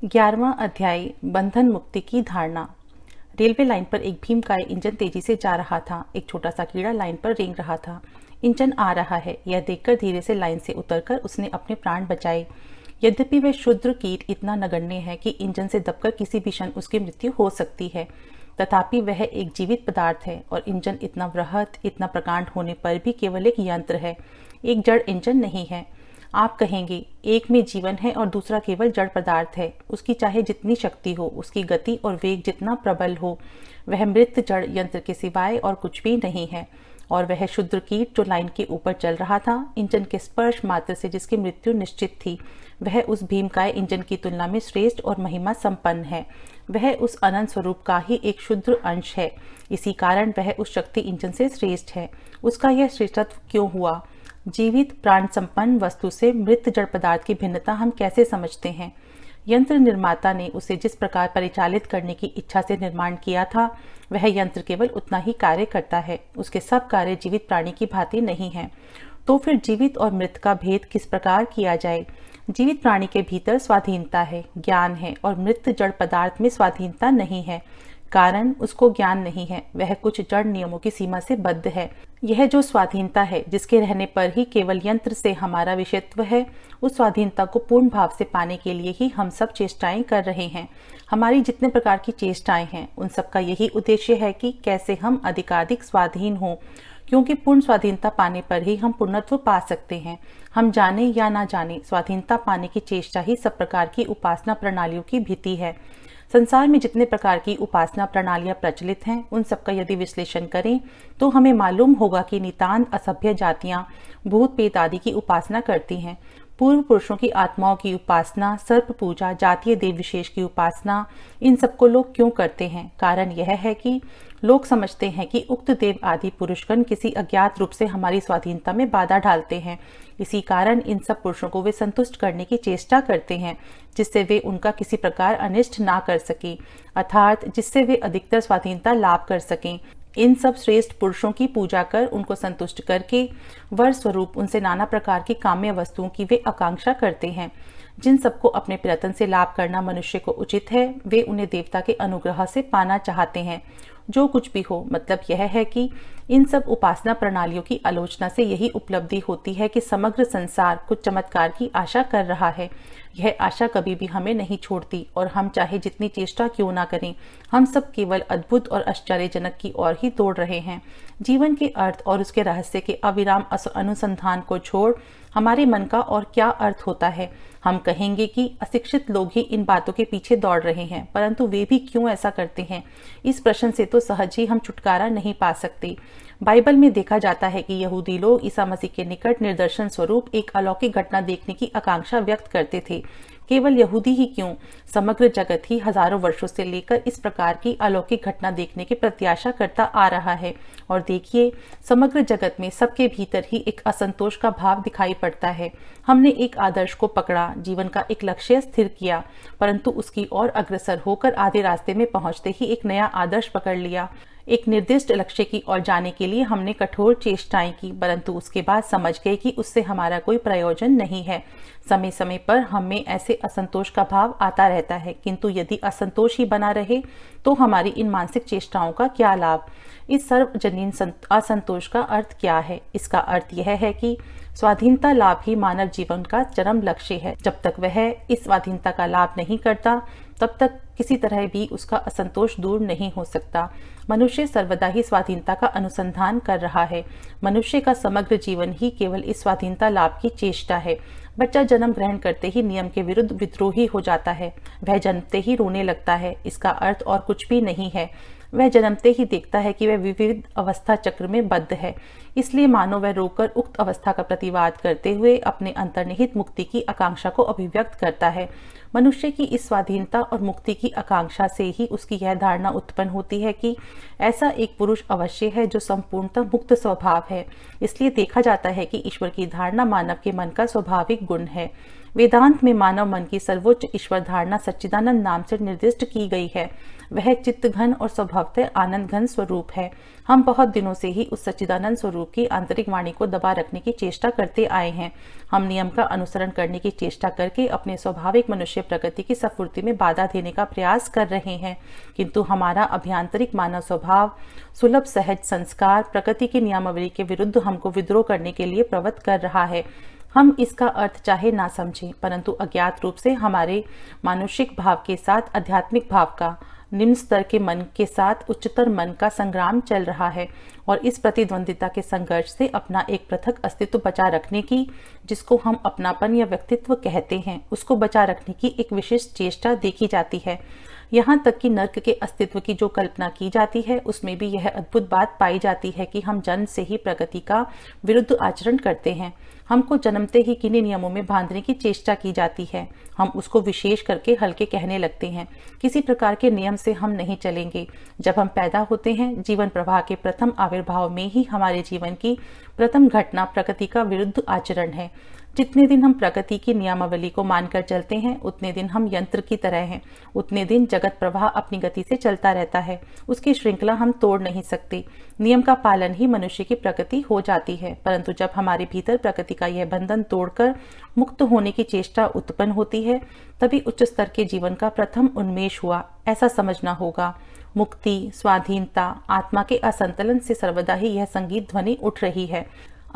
11वां अध्याय बंधन मुक्ति की धारणा। रेलवे लाइन पर एक भीमकाय इंजन तेजी से जा रहा था। एक छोटा सा कीड़ा लाइन पर रेंग रहा था। इंजन आ रहा है, यह देखकर धीरे से लाइन से उतरकर उसने अपने प्राण बचाए। यद्यपि वह क्षुद्र कीट इतना नगण्य है कि इंजन से दबकर किसी भी क्षण उसकी मृत्यु हो सकती है, तथापि वह एक जीवित पदार्थ है और इंजन इतना बृहत, इतना प्रकांड होने पर भी केवल एक यंत्र है, एक जड़ इंजन नहीं है। आप कहेंगे, एक में जीवन है और दूसरा केवल जड़ पदार्थ है। उसकी चाहे जितनी शक्ति हो, उसकी गति और वेग जितना प्रबल हो, वह मृत जड़ यंत्र के सिवाय और कुछ भी नहीं है। और वह क्षुद्र कीट जो लाइन के ऊपर चल रहा था, इंजन के स्पर्श मात्र से जिसकी मृत्यु निश्चित थी, वह उस भीमकाय इंजन की तुलना में श्रेष्ठ और महिमा संपन्न है। वह उस अनंत स्वरूप का ही एक क्षुद्र अंश है। इसी कारण वह उस शक्ति इंजन से श्रेष्ठ है। उसका यह श्रेष्ठत्व क्यों हुआ? जीवित प्राण संपन्न वस्तु से मृत जड़ पदार्थ की भिन्नता हम कैसे समझते हैं? यंत्र निर्माता ने उसे जिस प्रकार परिचालित करने की इच्छा से निर्माण किया था, वह यंत्र केवल उतना ही कार्य करता है। उसके सब कार्य जीवित प्राणी की भांति नहीं है। तो फिर जीवित और मृत का भेद किस प्रकार किया जाए? जीवित प्राणी के भीतर स्वाधीनता है, ज्ञान है, और मृत जड़ पदार्थ में स्वाधीनता नहीं है। कारण उसको ज्ञान नहीं है, वह कुछ जड़ नियमों की सीमा से बद्ध है। यह जो स्वाधीनता है, जिसके रहने पर ही केवल यंत्र से हमारा विषयत्व है, उस स्वाधीनता को पूर्ण भाव से पाने के लिए ही हम सब चेष्टाएं कर रहे हैं। हमारी जितने प्रकार की चेष्टाएं हैं, उन सब का यही उद्देश्य है कि कैसे हम अधिकाधिक स्वाधीन हों, क्योंकि पूर्ण स्वाधीनता पाने पर ही हम पूर्णत्व पा सकते हैं। हम जाने या ना जाने, स्वाधीनता पाने की चेष्टा ही सब प्रकार की उपासना प्रणालियों की भीति है। संसार में जितने प्रकार की उपासना प्रणालियां प्रचलित हैं, उन सबका यदि विश्लेषण करें तो हमें मालूम होगा कि नितांत असभ्य जातियां भूत प्रेत आदि की उपासना करती हैं। पूर्व पुरुषों की आत्माओं की उपासना, सर्प पूजा, जातीय देव विशेष की उपासना, इन सबको लोग क्यों करते हैं? कारण यह है कि लोग समझते हैं कि उक्त देव आदि पुरुषगण किसी अज्ञात रूप से हमारी स्वाधीनता में बाधा डालते हैं। इसी कारण इन सब पुरुषों को वे संतुष्ट करने की चेष्टा करते हैं, जिससे वे उनका किसी प्रकार अनिष्ट ना कर सकें, अर्थात जिससे वे अधिकतर स्वाधीनता लाभ कर सकें। इन सब श्रेष्ठ पुरुषों की पूजा कर उनको संतुष्ट करके वर स्वरूप उनसे नाना प्रकार की काम्य वस्तुओं की वे आकांक्षा करते हैं। जिन सबको अपने प्रयत्न से लाभ करना मनुष्य को उचित है, वे उन्हें देवता के अनुग्रह से पाना चाहते हैं। जो कुछ भी हो, मतलब यह है कि इन सब उपासना प्रणालियों की आलोचना से यही उपलब्धि होती है कि समग्र संसार कुछ चमत्कार की आशा कर रहा है। यह आशा कभी भी हमें नहीं छोड़ती, और हम चाहे जितनी चेष्टा क्यों ना करें, हम सब केवल अद्भुत और आश्चर्यजनक की ओर ही दौड़ रहे हैं। जीवन के अर्थ और उसके रहस्य के अविराम अनुसंधान को छोड़ हमारे मन का और क्या अर्थ होता है? हम कहेंगे कि अशिक्षित लोग ही इन बातों के पीछे दौड़ रहे हैं, परंतु वे भी क्यों ऐसा करते हैं? इस प्रश्न से तो सहज ही हम छुटकारा नहीं पा सकते। बाइबल में देखा जाता है कि यहूदी लोग ईसा मसीह के निकट निदर्शन स्वरूप एक अलौकिक घटना देखने की आकांक्षा व्यक्त करते थे। केवल यहूदी ही क्यों, समग्र जगत ही हजारों वर्षों से लेकर इस प्रकार की अलौकिक घटना देखने की प्रत्याशा करता आ रहा है। और देखिए, समग्र जगत में सबके भीतर ही एक असंतोष का भाव दिखाई पड़ता है। हमने एक आदर्श को पकड़ा, जीवन का एक लक्ष्य स्थिर किया, परंतु उसकी ओर अग्रसर होकर आधे रास्ते में पहुंचते ही एक नया आदर्श पकड़ लिया। एक निर्दिष्ट लक्ष्य की ओर जाने के लिए हमने कठोर चेष्टाएं की, परंतु उसके बाद समझ गए कि उससे हमारा कोई प्रयोजन नहीं है। समय समय पर हमें ऐसे असंतोष का भाव आता रहता है, किंतु यदि असंतोष ही बना रहे तो हमारी इन मानसिक चेष्टाओं का क्या लाभ? इस सर्वजनीन असंतोष का अर्थ क्या है? इसका अर्थ यह है कि स्वाधीनता लाभ ही मानव जीवन का चरम लक्ष्य है। जब तक वह इस स्वाधीनता का लाभ नहीं करता, तब तक किसी तरह भी उसका असंतोष दूर नहीं हो सकता। मनुष्य सर्वदा ही स्वाधीनता का अनुसंधान कर रहा है। मनुष्य का समग्र जीवन ही केवल इस स्वाधीनता लाभ की चेष्टा है। बच्चा जन्म ग्रहण करते ही नियम के विरुद्ध विद्रोही हो जाता है। वह जन्मते ही रोने लगता है। इसका अर्थ और कुछ भी नहीं है। वह जन्मते ही देखता है कि वह विविध अवस्था चक्र में बद्ध है। इसलिए मानो वह रोकर उक्त अवस्था का प्रतिवाद करते हुए अपने अंतर्निहित मुक्ति की आकांक्षा को अभिव्यक्त करता है। मनुष्य की इस स्वाधीनता और मुक्ति की आकांक्षा से ही उसकी यह धारणा उत्पन्न होती है कि ऐसा एक पुरुष अवश्य है जो संपूर्णतः मुक्त स्वभाव है। इसलिए देखा जाता है कि ईश्वर की धारणा मानव के मन का स्वाभाविक गुण है। वेदांत में मानव मन की सर्वोच्च ईश्वर धारणा सच्चिदानंद नाम से निर्दिष्ट की गई है। वह चित्त घन और स्वभावतः आनंद घन स्वरूप है। हम बहुत दिनों से ही उस सच्चिदानंद स्वरूप की आंतरिक वाणी को दबा रखने की चेष्टा करते आए हैं। हम नियम का अनुसरण करने की चेष्टा करके अपने स्वाभाविक मनुष्य मनुष्य प्रकृति की स्फूर्ति में बाधा देने का प्रयास कर रहे हैं, किंतु हमारा अभ्यांतरिक मानव स्वभाव, सुलभ सहज संस्कार प्रकृति की नियमावली के विरुद्ध हमको विद्रोह करने के लिए प्रवृत्त कर रहा है। हम इसका अर्थ चाहे ना समझें, परंतु अज्ञात रूप से हमारे मानुषिक भाव के साथ आध्यात्मिक भाव का, निम्न स्तर के मन के साथ उच्चतर मन का संग्राम चल रहा है, और इस प्रतिद्वंदिता के संघर्ष से अपना एक पृथक अस्तित्व बचा रखने की, जिसको हम अपनापन या व्यक्तित्व कहते हैं, उसको बचा रखने की एक विशेष चेष्टा देखी जाती है। यहाँ तक कि नर्क के अस्तित्व की जो कल्पना की जाती है, उसमें भी यह अद्भुत बात पाई जाती है कि हम जन्म से ही प्रकृति का विरुद्ध आचरण करते हैं। हमको जन्मते ही किन्हीं नियमों में बांधने की चेष्टा की जाती है। हम उसको विशेष करके हल्के कहने लगते हैं। किसी प्रकार के नियम से हम नहीं चलेंगे। जब हम पैदा होते हैं, जीवन प्रवाह के प्रथम आविर्भाव में ही हमारे जीवन की प्रथम घटना प्रकृति का विरुद्ध आचरण है। जितने दिन हम प्रकृति की नियमावली को मानकर चलते हैं, उतने दिन हम यंत्र की तरह हैं। उतने दिन जगत प्रवाह अपनी गति से चलता रहता है। उसकी श्रृंखला हम तोड़ नहीं सकते। नियम का पालन ही मनुष्य की प्रकृति हो जाती है। परंतु जब हमारे भीतर प्रकृति का यह बंधन तोड़कर मुक्त होने की चेष्टा उत्पन्न होती है, तभी उच्च स्तर के जीवन का प्रथम उन्मेष हुआ, ऐसा समझना होगा। मुक्ति, स्वाधीनता, आत्मा के असंतुलन से सर्वदा ही यह संगीत ध्वनि उठ रही है।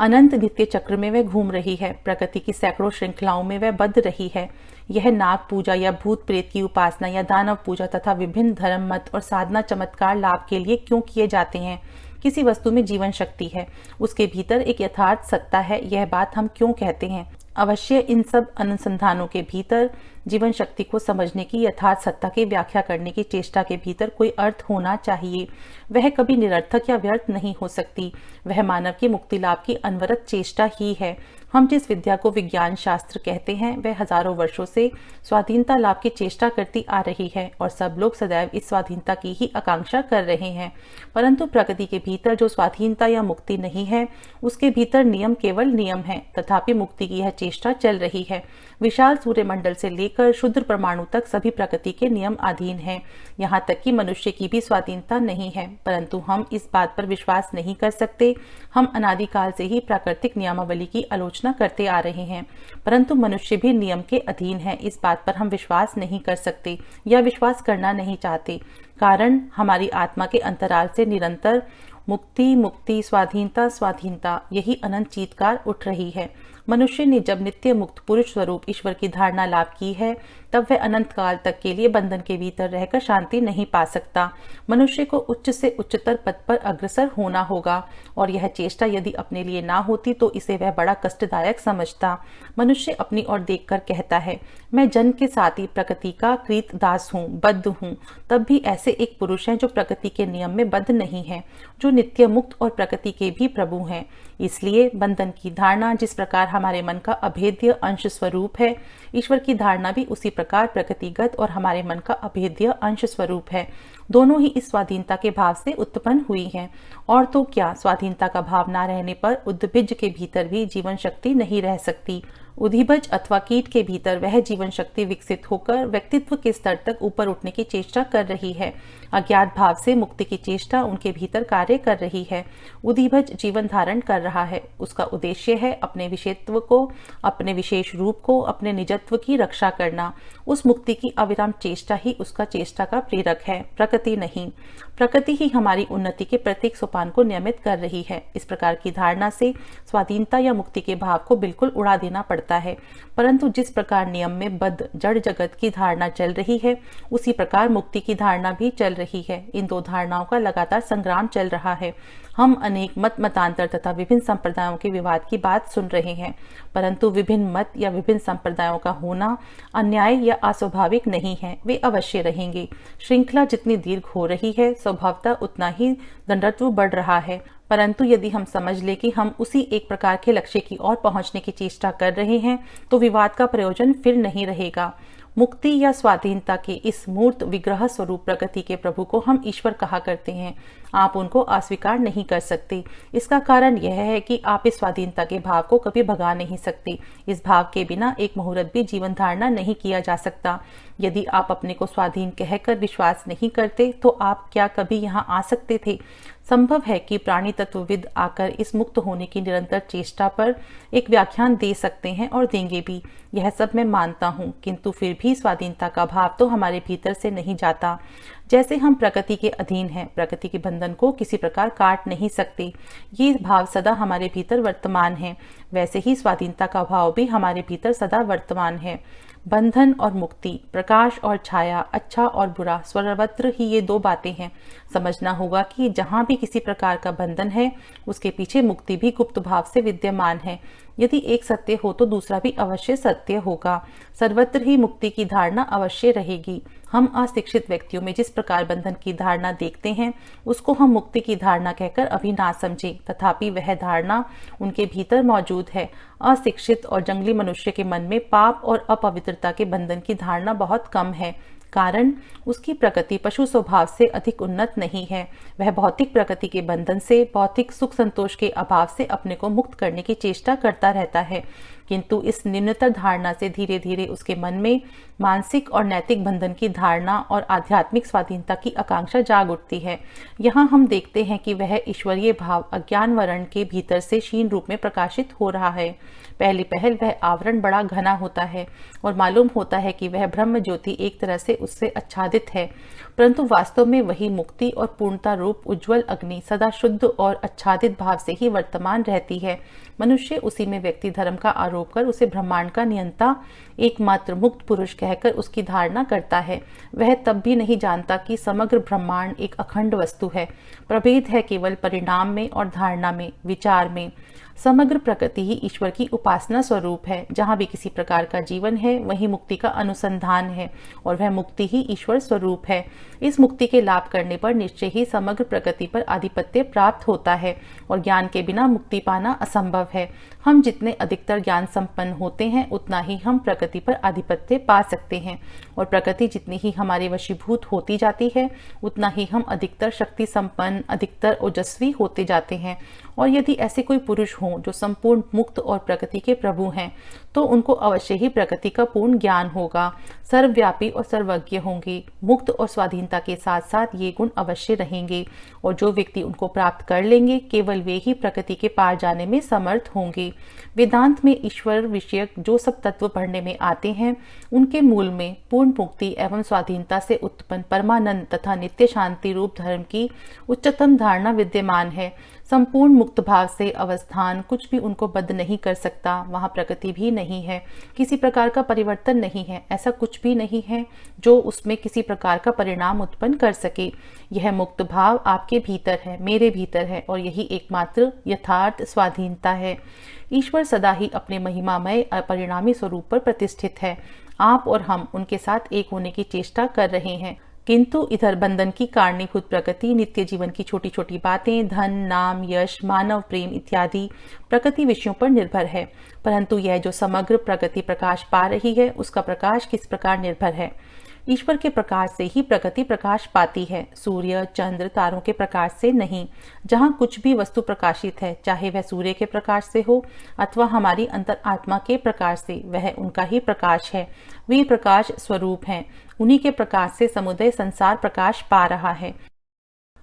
अनंत नित्य चक्र में वह घूम रही है। प्रकृति की सैकड़ों श्रृंखलाओं में वह बद्ध रही है। यह नाग पूजा या भूत प्रेत की उपासना या दानव पूजा तथा विभिन्न धर्म, मत और साधना चमत्कार लाभ के लिए क्यों किए जाते हैं? किसी वस्तु में जीवन शक्ति है, उसके भीतर एक यथार्थ सत्ता है, यह बात हम क्यों कहते हैं? अवश्य इन सब अनुसंधानों के भीतर जीवन शक्ति को समझने की यथार्थ सत्ता की व्याख्या करने की चेष्टा के भीतर कोई अर्थ होना चाहिए। वह कभी निरर्थक या व्यर्थ नहीं हो सकती। वह मानव की मुक्ति लाभ की अनवरत चेष्टा ही है। हम जिस विद्या को विज्ञान शास्त्र कहते हैं, वह हजारों वर्षों से स्वाधीनता लाभ की चेष्टा करती आ रही है, और सब लोग सदैव इस स्वाधीनता की ही आकांक्षा कर रहे हैं। परंतु प्रकृति के भीतर जो स्वाधीनता या मुक्ति नहीं है, उसके भीतर नियम केवल नियम है। तथापि मुक्ति की यह चेष्टा चल रही है। विशाल सूर्यमंडल से लेकर शुद्र परमाणु तक सभी प्रकृति के नियम अधीन हैं। यहाँ तक कि मनुष्य की भी स्वाधीनता नहीं है, परंतु हम इस बात पर विश्वास नहीं कर सकते। हम अनादिकाल से ही प्राकृतिक नियमावली की आलोचना करते आ रहे हैं, परंतु मनुष्य भी नियम के अधीन है। इस बात पर हम विश्वास नहीं कर सकते या विश्वास करना नहीं चाहते, कारण हमारी आत्मा के अंतराल से निरंतर मुक्ति, मुक्ति, स्वाधीनता, स्वाधीनता, यही अनंत चीत्कार उठ रही है। मनुष्य ने जब नित्य मुक्त पुरुष स्वरूप ईश्वर की धारणा लाभ की है, तब वह अनंत काल तक के लिए बंधन के भीतर रहकर शांति नहीं पा सकता। मनुष्य को उच्च से उच्चतर पद पर अग्रसर होना होगा, और यह चेष्टा यदि अपने लिए ना होती तो इसे वह बड़ा कष्टदायक समझता। मनुष्य अपनी ओर देखकर कहता है, मैं जन्म के साथ ही प्रकृति का कृत दास हूँ, बद्ध हूँ। तब भी ऐसे एक पुरुष हैं जो प्रकृति के नियम में बद्ध नहीं है, जो नित्य मुक्त और प्रकृति के भी प्रभु हैं। इसलिए बंधन की धारणा जिस प्रकार हमारे मन का अभेद्य अंश स्वरूप है, ईश्वर की धारणा भी उसी प्रकार प्रकृतिगत और हमारे मन का अभेद्य अंश स्वरूप है। दोनों ही इस स्वाधीनता के भाव से उत्पन्न हुई हैं। और तो क्या, स्वाधीनता का भाव ना रहने पर उद्भिज के भीतर भी जीवन शक्ति नहीं रह सकती। उद्भिज अथवा कीट के भीतर वह जीवन शक्ति विकसित होकर व्यक्तित्व के स्तर तक ऊपर उठने की चेष्टा कर रही है। अज्ञात भाव से मुक्ति की चेष्टा उनके भीतर कार्य कर रही है। उद्भिज जीवन धारण कर रहा है। उसका उद्देश्य है अपने विषयत्व को, अपने विशेष रूप को, अपने निजत्व की रक्षा करना। उस मुक्ति की अविराम चेष्टा ही उसका चेष्टा का प्रेरक है, प्रकृति नहीं। प्रकृति ही हमारी उन्नति के प्रत्येक सोपान को नियमित कर रही है। इस प्रकार की धारणा से स्वाधीनता या मुक्ति के भाव को बिल्कुल उड़ा देना पड़ता है। परंतु जिस प्रकार नियम में बद्ध जड़ जगत की धारणा चल रही है, उसी प्रकार मुक्ति की धारणा भी चल रही है। इन दो धारणाओं का लगातार संग्राम चल रहा है। हम अनेक मत मतांतर तथा विभिन्न संप्रदायों के विवाद की बात सुन रहे हैं, परंतु विभिन्न मत या विभिन्न संप्रदायों का होना अन्याय या अस्वाभाविक नहीं है। वे अवश्य रहेंगे। श्रृंखला जितनी दीर्घ हो रही है, स्वभावतः उतना ही दंडत्व बढ़ रहा है। परंतु यदि हम समझ ले कि हम उसी एक प्रकार के लक्ष्य की ओर पहुंचने की चेष्टा कर रहे हैं, तो विवाद का प्रयोजन फिर नहीं रहेगा। मुक्ति या स्वाधीनता के इस मूर्त विग्रह स्वरूप प्रकृति के प्रभु को हम ईश्वर कहा करते हैं। आप उनको अस्वीकार नहीं कर सकते। इसका कारण यह है कि आप इस स्वाधीनता के भाव को कभी भगा नहीं सकते। इस भाव के बिना एक मुहूर्त भी जीवन धारणा नहीं किया जा सकता। यदि आप अपने को स्वाधीन कहकर विश्वास नहीं करते तो आप क्या कभी यहाँ आ सकते थे? संभव है कि प्राणी तत्वविद आकर इस मुक्त होने की निरंतर चेष्टा पर एक व्याख्यान दे सकते हैं और देंगे भी, यह सब मैं मानता हूँ, किंतु फिर भी स्वाधीनता का भाव तो हमारे भीतर से नहीं जाता। जैसे हम प्रकृति के अधीन हैं, प्रकृति के बंधन को किसी प्रकार काट नहीं सकते, ये भाव सदा हमारे भीतर वर्तमान है, वैसे ही स्वाधीनता का भाव भी हमारे भीतर सदा वर्तमान है। बंधन और मुक्ति, प्रकाश और छाया, अच्छा और बुरा, सर्वत्र ही ये दो बातें हैं। समझना होगा कि जहाँ भी किसी प्रकार का बंधन है उसके पीछे मुक्ति भी गुप्त भाव से विद्यमान है। यदि एक सत्य हो तो दूसरा भी अवश्य सत्य होगा। सर्वत्र ही मुक्ति की धारणा अवश्य रहेगी। हम अशिक्षित व्यक्तियों में जिस प्रकार बंधन की धारणा देखते हैं उसको हम मुक्ति की धारणा कहकर अभी ना समझें, तथापि वह धारणा उनके भीतर मौजूद है। अशिक्षित और जंगली मनुष्य के मन में पाप और अपवित्रता के बंधन की धारणा बहुत कम है, कारण उसकी प्रकृति पशु स्वभाव से अधिक उन्नत नहीं है। वह भौतिक प्रकृति के बंधन से, भौतिक सुख संतोष के अभाव से अपने को मुक्त करने की चेष्टा करता रहता है, किंतु इस निम्नतर धारणा से धीरे धीरे उसके मन में मानसिक और नैतिक बंधन की धारणा और आध्यात्मिक स्वाधीनता की आकांक्षा जाग उठती है। यहाँ हम देखते हैं कि वह ईश्वरीय भाव अज्ञान वर्ण के भीतर से क्षीण रूप में प्रकाशित हो रहा है। पहली पहल वह आवरण बड़ा घना होता है और मालूम होता है कि वह ब्रह्म ज्योति एक तरह से उससे आच्छादित है, परंतु वास्तव में वही मुक्ति और पूर्णता रूप उज्जवल अग्नि सदा शुद्ध और आच्छादित भाव से ही वर्तमान रहती है। मनुष्य उसी में व्यक्ति धर्म का आरोप कर उसे ब्रह्मांड का नियंता, एकमात्र मुक्त पुरुष कहकर उसकी धारणा करता है। वह तब भी नहीं जानता कि समग्र ब्रह्मांड एक अखंड वस्तु है। प्रभेद है केवल परिणाम में और धारणा में, विचार में। समग्र प्रकृति ही ईश्वर की उपासना स्वरूप है। जहाँ भी किसी प्रकार का जीवन है वहीं मुक्ति का अनुसंधान है और वह मुक्ति ही ईश्वर स्वरूप है। इस मुक्ति के लाभ करने पर निश्चय ही समग्र प्रकृति पर आधिपत्य प्राप्त होता है और ज्ञान के बिना मुक्ति पाना असंभव है। हम जितने अधिकतर ज्ञान संपन्न होते हैं उतना ही हम प्रकृति पर आधिपत्य पा सकते हैं और प्रकृति जितनी ही हमारे वशीभूत होती जाती है उतना ही हम अधिकतर शक्ति संपन्न, अधिकतर ओजस्वी होते जाते हैं। और यदि ऐसे कोई पुरुष हों जो संपूर्ण मुक्त और प्रकृति के प्रभु हैं तो उनको अवश्य ही प्रकृति का पूर्ण ज्ञान होगा, सर्वव्यापी और सर्वज्ञ होंगे। मुक्त और स्वाधीनता के साथ साथ ये गुण अवश्य रहेंगे और जो व्यक्ति उनको प्राप्त कर लेंगे केवल वे ही प्रकृति के पार जाने में समर्थ होंगे। वेदांत में ईश्वर विषयक जो सब तत्व पढ़ने में आते हैं उनके मूल में पूर्ण मुक्ति एवं स्वाधीनता से उत्पन्न परमानंद तथा नित्य शांति रूप धर्म की उच्चतम धारणा विद्यमान है। संपूर्ण मुक्त भाव से अवस्थान कुछ भी उनको बद्ध नहीं कर सकता। वहाँ प्रकृति भी नहीं है, किसी प्रकार का परिवर्तन नहीं है, ऐसा कुछ भी नहीं है जो उसमें किसी प्रकार का परिणाम उत्पन्न कर सके। यह मुक्त भाव आपके भीतर है, मेरे भीतर है और यही एकमात्र यथार्थ स्वाधीनता है। ईश्वर सदा ही अपने महिमामय अपरिणामी स्वरूप पर प्रतिष्ठित है। आप और हम उनके साथ एक होने की चेष्टा कर रहे हैं, किंतु इधर बंधन की कारणीभूत प्रकृति नित्य जीवन की छोटी छोटी बातें, धन, नाम, यश, मानव प्रेम इत्यादि प्रकृति विषयों पर निर्भर है। परंतु यह जो समग्र प्रकृति प्रकाश पा रही है उसका प्रकाश किस प्रकार निर्भर है? ईश्वर के प्रकाश से ही प्रकृति प्रकाश पाती है, सूर्य, चंद्र, तारों के प्रकाश से नहीं। जहाँ कुछ भी वस्तु प्रकाशित है, चाहे वह सूर्य के प्रकाश से हो अथवा हमारी अंतर आत्मा के प्रकाश से, वह उनका ही प्रकाश है। वे प्रकाश स्वरूप हैं, उन्हीं के प्रकाश से समुदय संसार प्रकाश पा रहा है।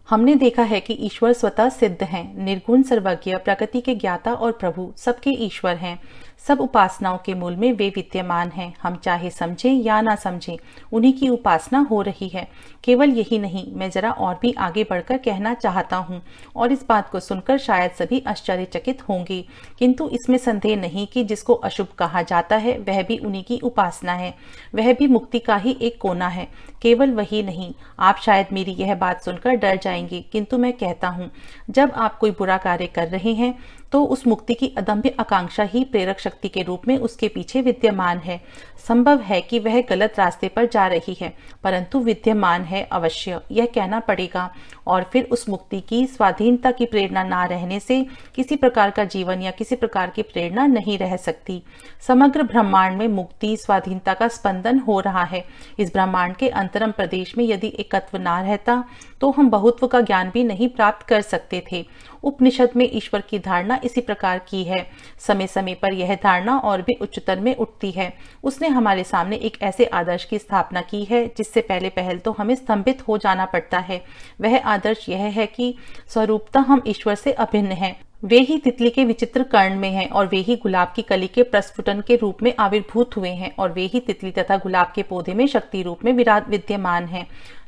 हमने देखा है कि ईश्वर स्वतः सिद्ध हैं, निर्गुण, सर्वज्ञ, प्रकृति के ज्ञाता और प्रभु, सबके ईश्वर हैं। सब उपासनाओं के मूल में वे विद्यमान हैं। हम चाहे समझें या ना समझें, उन्हीं की उपासना हो रही है। केवल यही नहीं, मैं जरा और भी आगे बढ़कर कहना चाहता हूँ और इस बात को सुनकर शायद सभी आश्चर्यचकित होंगे, किंतु इसमें संदेह नहीं कि जिसको अशुभ कहा जाता है वह भी उन्हीं की उपासना है, वह भी मुक्ति का ही एक कोना है। केवल वही नहीं, आप शायद मेरी यह बात सुनकर डर जाएंगे, किंतु मैं कहता हूँ जब आप कोई बुरा कार्य कर रहे हैं तो उस मुक्ति की अदम्य आकांक्षा ही प्रेरक शक्ति के रूप में उसके पीछे विद्यमान है। संभव है कि वह गलत रास्ते पर जा रही है, परंतु विद्यमान है अवश्य, यह कहना पड़ेगा। और फिर उस मुक्ति की स्वाधीनता की प्रेरणा ना रहने से किसी प्रकार का जीवन या किसी प्रकार की प्रेरणा नहीं रह सकती। समग्र ब्रह्मांड में मुक्ति स्वाधीनता का स्पंदन हो रहा है। इस ब्रह्मांड के अंतरम प्रदेश में यदि एकत्व ना रहता तो हम बहुत्व का ज्ञान भी नहीं प्राप्त कर सकते थे। उपनिषद में ईश्वर की धारणा इसी प्रकार की है। समय समय पर यह धारणा और भी उच्चतर में उठती है। उसने हमारे सामने एक ऐसे आदर्श की स्थापना की है जिससे पहले पहल तो हमें स्तंभित हो जाना पड़ता है। वह आदर्श यह है कि स्वरूपतः हम ईश्वर से अभिन्न हैं। वे ही तितली के विचित्र कर्ण में हैं और वे ही गुलाब की कली के प्रस्फुटन के रूप में आविर्भूत हुए हैं और वे ही तितली तथा गुलाब के पौधे में शक्ति रूप में विद्यमान हैं।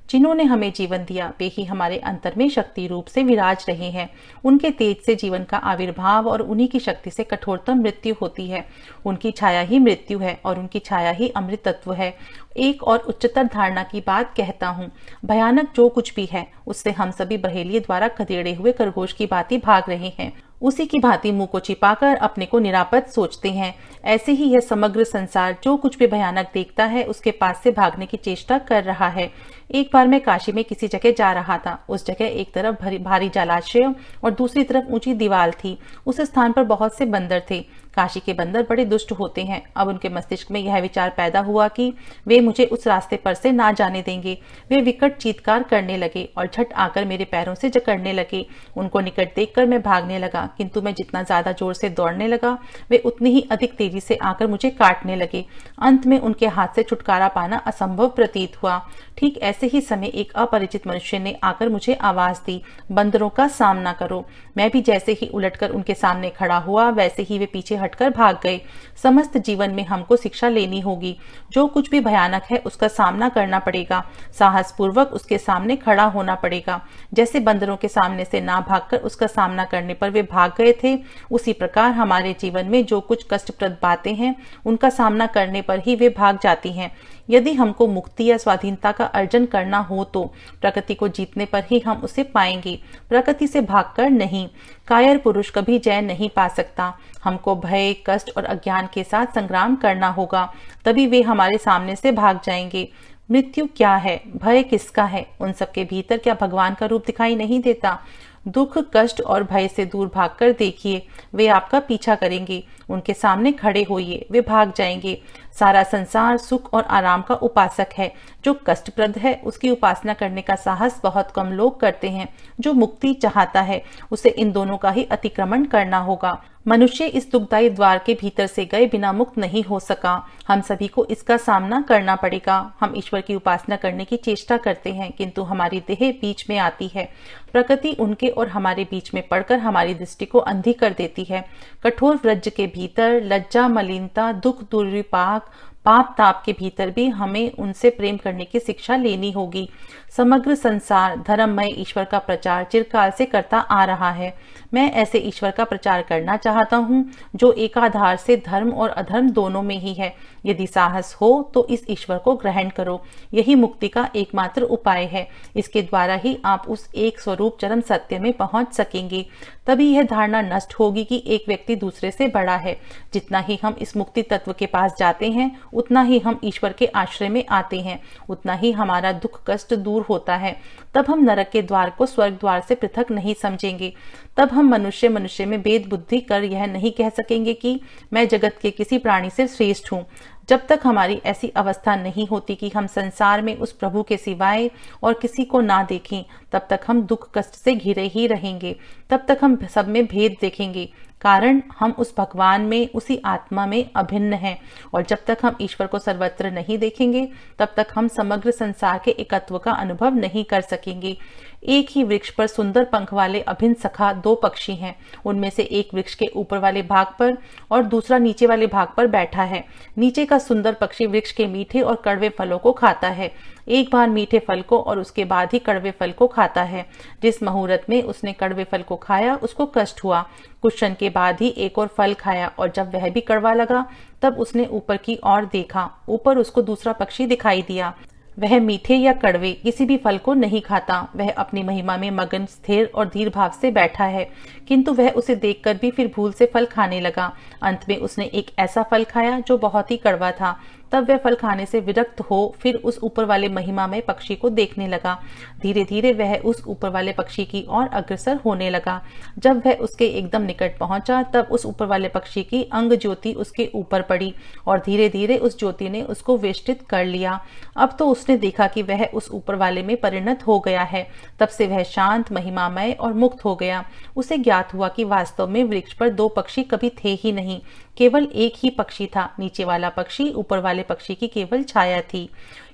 जिन्होंने हमें जीवन दिया वे ही हमारे अंतर में शक्ति रूप से विराज रहे हैं। उनके तेज से जीवन का आविर्भाव और उन्हीं की शक्ति से कठोरतम मृत्यु होती है। उनकी छाया ही मृत्यु है और उनकी छाया ही अमृत तत्व है। एक और उच्चतर धारणा की बात कहता हूँ। भयानक जो कुछ भी है उससे हम सभी बहेलिए द्वारा खदेड़े हुए खरगोश की भांति भाग रहे हैं। उसी की भांति मुंह को छिपाकर अपने को निरापद सोचते हैं। ऐसे ही यह समग्र संसार जो कुछ भी भयानक देखता है उसके पास से भागने की चेष्टा कर रहा है। एक बार मैं काशी में किसी जगह जा रहा था। उस जगह एक तरफ भारी जलाशय और दूसरी तरफ ऊंची दीवार थी। उस स्थान पर बहुत से बंदर थे। काशी के बंदर बड़े दुष्ट होते हैं। अब उनके मस्तिष्क में यह विचार पैदा हुआ कि वे मुझे उस रास्ते पर से ना जाने देंगे। वे विकट चीत्कार करने लगे और झट आकर मेरे पैरों से जकड़ने लगे। उनको निकट देखकर मैं भागने लगा, किंतु मैं जितना ज्यादा जोर से दौड़ने लगा वे उतनी ही अधिक तेजी से आकर मुझे काटने लगे। अंत में उनके हाथ से छुटकारा पाना असंभव प्रतीत हुआ। ठीक ऐसे ही समय एक अपरिचित मनुष्य ने आकर मुझे आवाज दी, बंदरों का सामना करो। मैं भी जैसे ही उलटकर उनके सामने खड़ा हुआ वैसे ही वे पीछे हटकर भाग गए। समस्त जीवन में हमको शिक्षा लेनी होगी। जो कुछ भी भयानक है उसका सामना करना पड़ेगा। साहस पूर्वक उसके सामने खड़ा होना पड़ेगा। जैसे बंदरों के सामने से ना भागकर उसका सामना करने पर वे भाग गए थे, उसी प्रकार हमारे जीवन में जो कुछ कष्टप्रद बातें हैं उनका सामना करने पर ही वे भाग जाती हैं। यदि हमको मुक्ति या स्वाधीनता का अर्जन करना हो तो प्रकृति को जीतने पर ही हम उसे पाएंगे, प्रकृति से भागकर नहीं। कायर पुरुष कभी जय नहीं पा सकता। हमको भय, कष्ट और अज्ञान के साथ संग्राम करना होगा, तभी वे हमारे सामने से भाग जाएंगे। मृत्यु क्या है, भय किसका है? उन सबके भीतर क्या भगवान का रूप दिखाई नहीं देता? दुख, कष्ट और भय से दूर भागकर देखिए, वे आपका पीछा करेंगे। उनके सामने खड़े होइए, वे भाग जाएंगे। सारा संसार सुख और आराम का उपासक है। जो कष्टप्रद है उसकी उपासना करने का साहस बहुत कम लोग करते हैं। जो मुक्ति चाहता है उसे इन दोनों का ही अतिक्रमण करना होगा। मनुष्य इस दुखदायी द्वार के भीतर से गए बिना मुक्त नहीं हो सका। हम सभी को इसका सामना करना पड़ेगा। हम ईश्वर की उपासना करने की चेष्टा करते हैं, किंतु हमारी देह बीच में आती है। प्रकृति उनके और हमारे बीच में पड़कर हमारी दृष्टि को अंधी कर देती है। कठोर व्रज के भीतर लज्जा, मलिनता, दुख, दुर्विपाक, पाप ताप के भीतर भी हमें उनसे प्रेम करने की शिक्षा लेनी होगी। समग्र संसार धर्ममय ईश्वर का प्रचार चिरकाल से करता आ रहा है। मैं ऐसे ईश्वर का प्रचार करना चाहता हूँ जो एकाधार से धर्म और अधर्म दोनों में ही है। यदि साहस हो तो इस ईश्वर को ग्रहण करो। यही मुक्ति का एकमात्र उपाय है। इसके द्वारा ही आप उस एक स्वरूप चरम सत्य में पहुंच सकेंगे। तभी यह धारणा नष्ट होगी कि एक व्यक्ति दूसरे से बड़ा है। जितना ही हम इस मुक्ति तत्व के पास जाते हैं उतना ही हम ईश्वर के आश्रय में आते हैं, उतना ही हमारा दुख कष्ट दूर होता है। तब हम नरक के द्वार को स्वर्ग द्वार से पृथक नहीं समझेंगे। तब हम मनुष्य में भेद बुद्धि कर यह नहीं कह सकेंगे कि मैं जगत के किसी प्राणी से श्रेष्ठ हूँ। जब तक हमारी ऐसी अवस्था नहीं होती कि हम संसार में उस प्रभु के सिवाय और किसी को ना देखें, तब तक हम दुख कष्ट से घिरे ही रहेंगे। तब तक हम सब में भेद देखेंगे, कारण हम उस भगवान में, उसी आत्मा में अभिन्न हैं। और जब तक हम ईश्वर को सर्वत्र नहीं देखेंगे तब तक हम समग्र संसार के एकत्व का अनुभव नहीं कर सकेंगे। एक ही वृक्ष पर सुंदर पंख वाले अभिन्न सखा दो पक्षी हैं। उनमें से एक वृक्ष के ऊपर वाले भाग पर और दूसरा नीचे वाले भाग पर बैठा है। नीचे का सुंदर पक्षी वृक्ष के मीठे और कड़वे फलों को खाता है। एक बार मीठे फल को और उसके बाद ही कड़वे फल को खाता है। जिस मुहूर्त में उसने कड़वे फल को खाया उसको कष्ट हुआ। कुछ क्षण के बाद ही एक और फल खाया और जब वह भी कड़वा लगा तब उसने ऊपर की ओर देखा। ऊपर उसको दूसरा पक्षी दिखाई दिया। वह मीठे या कड़वे किसी भी फल को नहीं खाता। वह अपनी महिमा में मगन, स्थिर और धीर भाव से बैठा है, किंतु वह उसे देखकर भी फिर भूल से फल खाने लगा। अंत में उसने एक ऐसा फल खाया जो बहुत ही कड़वा था। तब वह फल खाने से विरक्त हो फिर उस ऊपर वाले महिमामय पक्षी को देखने लगा। धीरे धीरे वह उस ऊपर वाले पक्षी की ओर अग्रसर होने लगा। जब वह उसके एकदम निकट पहुंचा तब उस ऊपर वाले पक्षी की अंग ज्योति उसके ऊपर पड़ी और धीरे धीरे उस ज्योति ने उसको वेष्टित कर लिया। अब तो उसने देखा कि वह उस ऊपर वाले में परिणत हो गया है। तब से वह शांत, महिमामय और मुक्त हो गया। उसे ज्ञात हुआ कि वास्तव में वृक्ष पर दो पक्षी कभी थे ही नहीं, केवल एक ही पक्षी था। नीचे वाला पक्षी ऊपर वाले पक्षी की केवल छाया थी।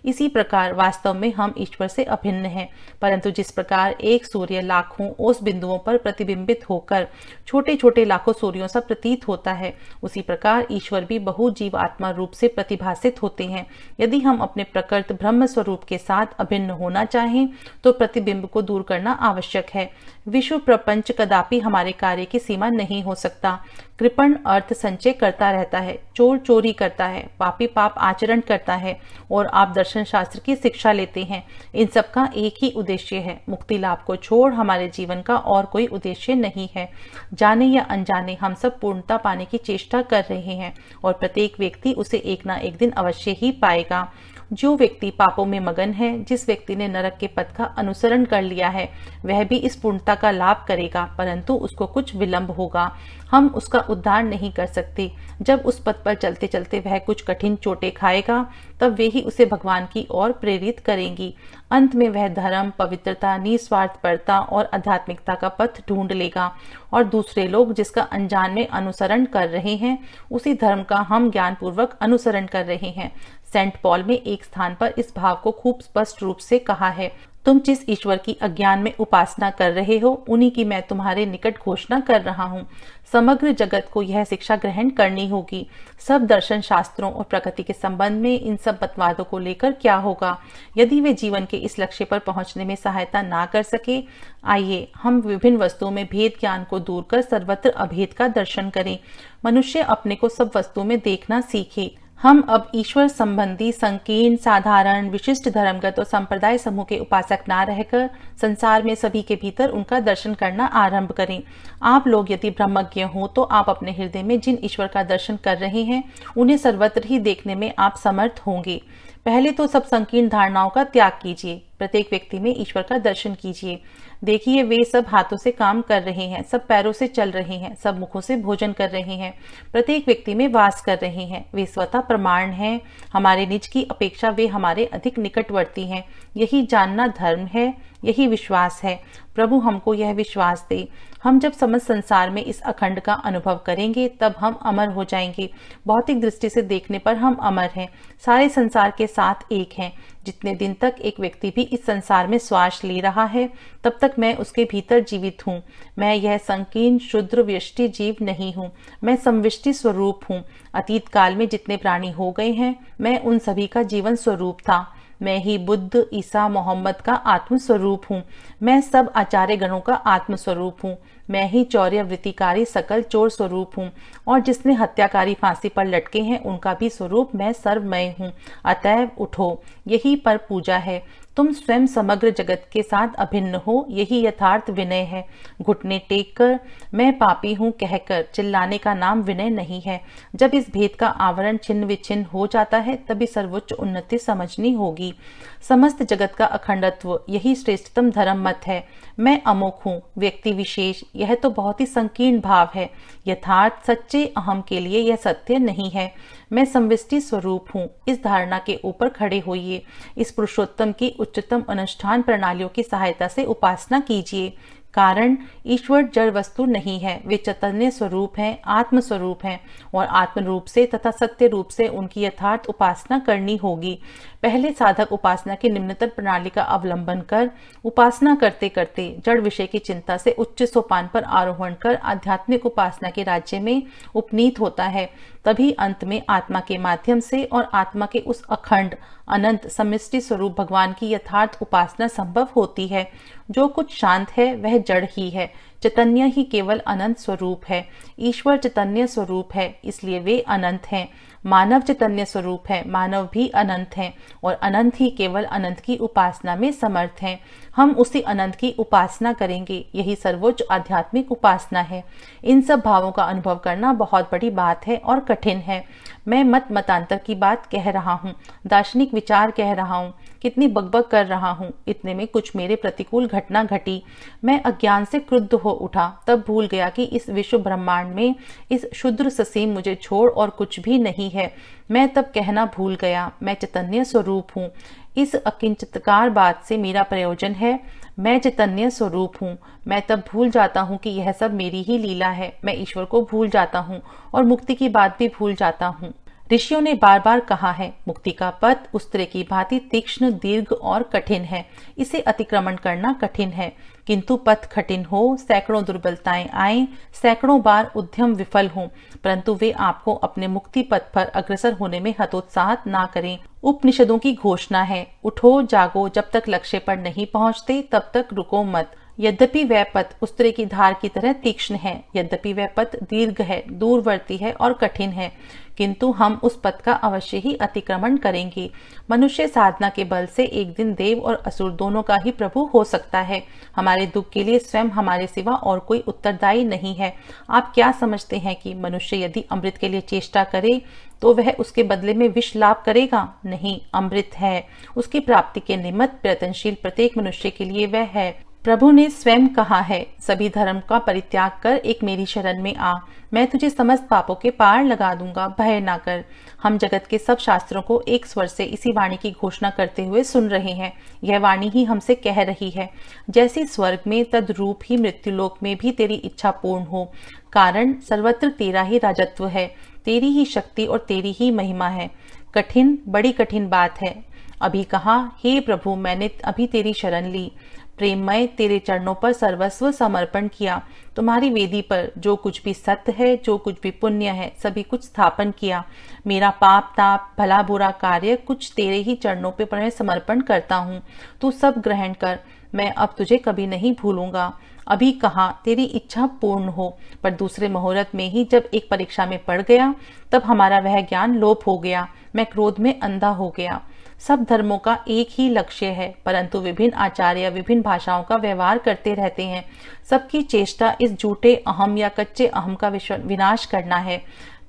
इसी प्रकार वास्तव में हम ईश्वर से अभिन्न हैं, परंतु जिस प्रकार एक सूर्य लाखों ओस बिंदुओं पर प्रतिबिंबित होकर छोटे छोटे लाखों सूर्यों सा प्रतीत होता है, उसी प्रकार ईश्वर भी बहु जीवात्मा रूप से प्रतिभासित होते हैं। यदि हम अपने प्रकृत ब्रह्म स्वरूप के साथ अभिन्न होना चाहें तो प्रतिबिंब को दूर करना आवश्यक है। विश्व प्रपंच कदापि हमारे कार्य की सीमा नहीं हो सकता। कृपण अर्थ संचय करता रहता है, चोर चोरी करता है, पापी पाप आचरण करता है और आप दर्शन शास्त्र की शिक्षा लेते हैं। इन सब का एक ही उद्देश्य है, मुक्ति लाभ को छोड़ हमारे जीवन का और कोई उद्देश्य नहीं है। जाने या अनजाने हम सब पूर्णता पाने की चेष्टा कर रहे हैं और प्रत्येक व्यक्ति उसे एक ना एक दिन अवश्य ही पाएगा। जो व्यक्ति पापों में मगन है, जिस व्यक्ति ने नरक के पथ का अनुसरण कर लिया है, वह भी इस पूर्णता का लाभ करेगा, परंतु उसको कुछ विलंब होगा। हम उसका उद्धार नहीं कर सकते। जब उस पथ पर चलते चलते वह कुछ कठिन चोटें खाएगा, तब वे ही उसे भगवान की ओर प्रेरित करेंगी। अंत में वह धर्म, पवित्रता, निस्वार्थपरता और आध्यात्मिकता का पथ ढूंढ लेगा और दूसरे लोग जिसका अनजान में अनुसरण कर रहे हैं, उसी धर्म का हम ज्ञानपूर्वक अनुसरण कर रहे हैं। सेंट पॉल में एक स्थान पर इस भाव को खूब स्पष्ट रूप से कहा है, तुम जिस ईश्वर की अज्ञान में उपासना कर रहे हो, उन्हीं की मैं तुम्हारे निकट घोषणा कर रहा हूँ। समग्र जगत को यह शिक्षा ग्रहण करनी होगी। सब दर्शन शास्त्रों और प्रकृति के संबंध में इन सब मतवादों को लेकर क्या होगा, यदि वे जीवन के इस लक्ष्य पर पहुंचने में सहायता ना कर सके। आइए हम विभिन्न वस्तुओं में भेद ज्ञान को दूर कर सर्वत्र अभेद का दर्शन करें। मनुष्य अपने को सब वस्तुओं में देखना सीखे। हम अब ईश्वर संबंधी संकीर्ण, साधारण, विशिष्ट धर्मगत और संप्रदाय समूह के उपासक ना रहकर संसार में सभी के भीतर उनका दर्शन करना आरंभ करें। आप लोग यदि ब्रह्मज्ञ हो तो आप अपने हृदय में जिन ईश्वर का दर्शन कर रहे हैं, उन्हें सर्वत्र ही देखने में आप समर्थ होंगे। पहले तो सब संकीर्ण धारणाओं का त्याग कीजिए। प्रत्येक व्यक्ति में ईश्वर का दर्शन कीजिए। देखिए, वे सब हाथों से काम कर रहे हैं, सब पैरों से चल रहे हैं, सब मुखों से भोजन कर रहे हैं, प्रत्येक व्यक्ति में वास कर रहे हैं। वे स्वतः प्रमाण हैं। हमारे निज की अपेक्षा वे हमारे अधिक निकटवर्ती हैं। यही जानना धर्म है, यही विश्वास है। प्रभु हमको यह विश्वास दे। हम जब समस्त संसार में इस अखंड का अनुभव करेंगे तब हम अमर हो जाएंगे। भौतिक दृष्टि से देखने पर हम अमर हैं, सारे संसार के साथ एक हैं। जितने दिन तक एक व्यक्ति भी इस संसार में श्वास ले रहा है, तब तक मैं उसके भीतर जीवित हूँ। मैं यह संकीर्ण क्षुद्र व्यष्टि जीव नहीं हूँ, मैं समविष्टि स्वरूप हूँ। अतीत काल में जितने प्राणी हो गए हैं, मैं उन सभी का जीवन स्वरूप था। मैं ही बुद्ध, ईसा, मोहम्मद का आत्म स्वरूप हूँ। मैं सब आचार्य गणों का आत्म स्वरूप हूँ। मैं ही चौर्य वृत्तिकारी सकल चोर स्वरूप हूँ और जिसने हत्याकारी फांसी पर लटके हैं उनका भी स्वरूप मैं सर्वमय हूँ। अतएव उठो, यही पर पूजा है। तुम स्वयं समग्र जगत के साथ अभिन्न हो, यही यथार्थ विनय है। घुटने टेक कर मैं पापी हूँ कहकर चिल्लाने का नाम विनय नहीं है। जब इस भेद का आवरण छिन्न विच्छिन्न हो जाता है, तभी सर्वोच्च उन्नति समझनी होगी। समस्त जगत का अखंडत्व यही श्रेष्ठतम धर्म मत है। मैं अमोख हूँ, व्यक्ति विशेष, यह तो बहुत ही संकीर्ण भाव है। यथार्थ सच्चे अहम के लिए यह सत्य नहीं है। मैं समविष्टि स्वरूप हूँ, इस धारणा के ऊपर खड़े होइए। इस पुरुषोत्तम की उच्चतम अनुष्ठान प्रणालियों की सहायता से उपासना कीजिए। कारण ईश्वर जड़ वस्तु नहीं है, वे चैतन्य स्वरूप हैं, आत्म स्वरूप हैं और आत्म रूप से तथा सत्य रूप से उनकी यथार्थ उपासना करनी होगी। पहले साधक उपासना की निम्नतर प्रणाली का अवलंबन कर उपासना करते करते जड़ विषय की चिंता से उच्च सोपान पर आरोहण कर आध्यात्मिक उपासना के राज्य में उपनीत होता है। तभी अंत में आत्मा के माध्यम से और आत्मा के उस अखंड अनंत समष्टि स्वरूप भगवान की यथार्थ उपासना संभव होती है। जो कुछ शांत है वह जड़ ही है। चैतन्य ही केवल अनंत स्वरूप है। ईश्वर चैतन्य स्वरूप है, इसलिए वे अनंत हैं। मानव चैतन्य स्वरूप है, मानव भी अनंत हैं और अनंत ही केवल अनंत की उपासना में समर्थ हैं। हम उसी अनंत की उपासना करेंगे, यही सर्वोच्च आध्यात्मिक उपासना है। इन सब भावों का अनुभव करना बहुत बड़ी बात है और कठिन है। मैं मतांतर की बात कह रहा हूँ, दार्शनिक विचार कह रहा हूँ, कितनी बकबक कर रहा हूँ। इतने में कुछ मेरे प्रतिकूल घटना घटी। मैं अज्ञान से क्रुद्ध हो उठा, तब भूल गया कि इस विश्व ब्रह्मांड में इस क्षुद्र ससीम मुझे छोड़ और कुछ भी नहीं है। मैं तब कहना भूल गया, मैं चैतन्य स्वरूप हूँ। इस अकिंचितकार बात से मेरा प्रयोजन है, मैं चैतन्य स्वरूप हूँ। मैं तब भूल जाता हूँ कि यह सब मेरी ही लीला है। मैं ईश्वर को भूल जाता हूँ और मुक्ति की बात भी भूल जाता हूँ। ऋषियों ने बार बार कहा है, मुक्ति का पथ उस तरह की भांति तीक्ष्ण, दीर्घ और कठिन है। इसे अतिक्रमण करना कठिन है, किंतु पथ कठिन हो, सैकड़ों दुर्बलताएं आए, सैकड़ों बार उद्यम विफल हो, परंतु वे आपको अपने मुक्ति पथ पर अग्रसर होने में हतोत्साहित ना करें। उपनिषदों की घोषणा है, उठो जागो, जब तक लक्ष्य पर नहीं पहुंचते तब तक रुको मत। यद्यपि वह पथ उस तरह की धार की तरह तीक्ष्ण है, यद्यपि वह पथ दीर्घ है, दूरवर्ती है और कठिन है, किंतु हम उस पथ का अवश्य ही अतिक्रमण करेंगे। मनुष्य साधना के बल से एक दिन देव और असुर दोनों का ही प्रभु हो सकता है। हमारे दुख के लिए स्वयं हमारे सिवा और कोई उत्तरदायी नहीं है। आप क्या समझते हैं कि मनुष्य यदि अमृत के लिए चेष्टा करे तो वह उसके बदले में विष लाभ करेगा? नहीं, अमृत है, उसकी प्राप्ति के निमित्त प्रयत्नशील प्रत्येक मनुष्य के लिए वह है। प्रभु ने स्वयं कहा है, सभी धर्म का परित्याग कर एक मेरी शरण में आ, मैं तुझे समस्त पापों के पार लगा दूंगा, भय ना कर। हम जगत के सब शास्त्रों को एक स्वर से इसी वाणी की घोषणा करते हुए सुन रहे हैं। यह वाणी ही हमसे कह रही है, जैसे स्वर्ग में तद्रूप ही मृत्युलोक में भी तेरी इच्छा पूर्ण हो। कारण सर्वत्र तेरा ही राजत्व है, तेरी ही शक्ति और तेरी ही महिमा है। कठिन, बड़ी कठिन बात है। अभी कहा, हे प्रभु, मैंने अभी तेरी शरण ली, प्रेममय तेरे चरणों पर सर्वस्व समर्पण किया। तुम्हारी वेदी पर जो कुछ भी सत्य है, जो कुछ भी पुण्य है, सभी कुछ स्थापन किया। मेरा पाप ताप, भला बुरा कार्य कुछ तेरे ही चरणों पे मैं समर्पण करता हूँ। तू सब ग्रहण कर, मैं अब तुझे कभी नहीं भूलूंगा। अभी कहा, तेरी इच्छा पूर्ण हो। पर दूसरे मुहूर्त में ही जब एक परीक्षा में पड़ गया, तब हमारा वह ज्ञान लोप हो गया। मैं क्रोध में अंधा हो गया। सब धर्मों का एक ही लक्ष्य है, परंतु विभिन्न आचार्य विभिन्न भाषाओं का व्यवहार करते रहते हैं। सबकी चेष्टा इस झूठे अहम या कच्चे अहम का विनाश करना है।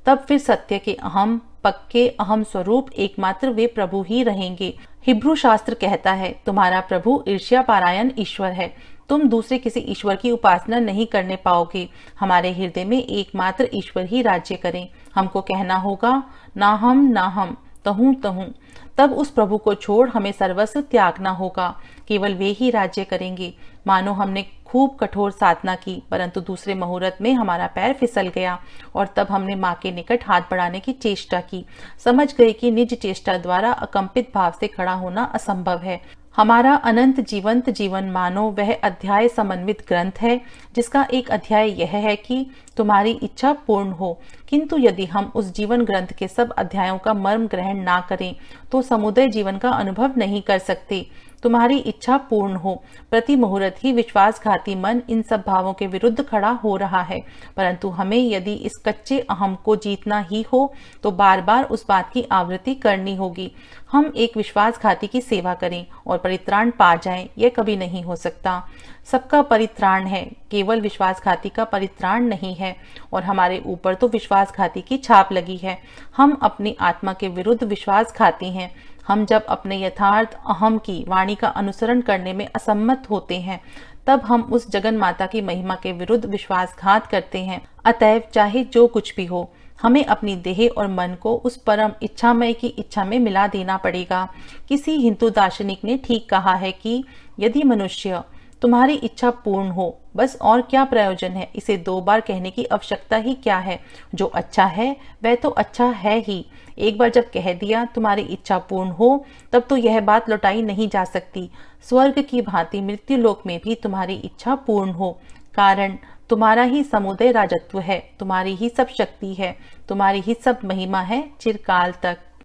तब फिर सत्य के अहम, पक्के अहम स्वरूप एकमात्र वे प्रभु ही रहेंगे। हिब्रू शास्त्र कहता है, तुम्हारा प्रभु ईर्ष्या पारायण ईश्वर है। तुम दूसरे किसी ईश्वर की उपासना नहीं करने पाओगे। हमारे हृदय में एकमात्र ईश्वर ही राज्य करें। हमको कहना होगा, ना हम ना हम, तहूँ तहूँ। तब उस प्रभु को छोड़ हमें सर्वस्व त्यागना होगा। केवल वे ही राज्य करेंगे। मानो हमने खूब कठोर साधना की, परंतु दूसरे मुहूर्त में हमारा पैर फिसल गया और तब हमने माँ के निकट हाथ बढ़ाने की चेष्टा की। समझ गए कि निज चेष्टा द्वारा अकंपित भाव से खड़ा होना असंभव है। हमारा अनंत जीवंत जीवन मानो वह अध्याय समन्वित ग्रंथ है, जिसका एक अध्याय यह है कि तुम्हारी इच्छा पूर्ण हो। किंतु यदि हम उस जीवन ग्रंथ के सब अध्यायों का मर्म ग्रहण ना करें तो समुदय जीवन का अनुभव नहीं कर सकते। तुम्हारी इच्छा पूर्ण हो। प्रति मुहूर्त ही विश्वासघाती मन इन सब भावों के विरुद्ध खड़ा हो रहा है, परंतु हमें यदि इस कच्चे अहम को जीतना ही हो तो बार बार उस बात की आवृत्ति करनी होगी। हम एक विश्वासघाती की सेवा करें और परित्राण पा जाएं, यह कभी नहीं हो सकता। सबका परित्राण है, केवल विश्वासघाती का परित्राण नहीं है। और हमारे ऊपर तो विश्वासघाती की छाप लगी है। हम अपनी आत्मा के विरुद्ध विश्वासघाती हैं। हम जब अपने यथार्थ अहम की वाणी का अनुसरण करने में असम्मत होते हैं, तब हम उस जगन माता की महिमा के विरुद्ध विश्वासघात करते हैं। अतएव चाहे जो कुछ भी हो, हमें अपनी देह और मन को उस परम इच्छामय की इच्छा में मिला देना पड़ेगा। किसी हिंदू दार्शनिक ने ठीक कहा है कि यदि मनुष्य तुम्हारी इच्छा पूर्ण हो, बस और क्या प्रयोजन है। इसे 2 बार कहने की आवश्यकता ही क्या है। जो अच्छा है वह तो अच्छा है ही। एक बार जब कह दिया तुम्हारी इच्छा पूर्ण हो, तब तो यह बात लौटाई नहीं जा सकती। स्वर्ग की भांति मृत्यु लोक में भी तुम्हारी इच्छा पूर्ण हो। कारण तुम्हारा ही समुदय राजत्व है, तुम्हारी ही सब शक्ति है, तुम्हारी ही सब महिमा है चिरकाल तक।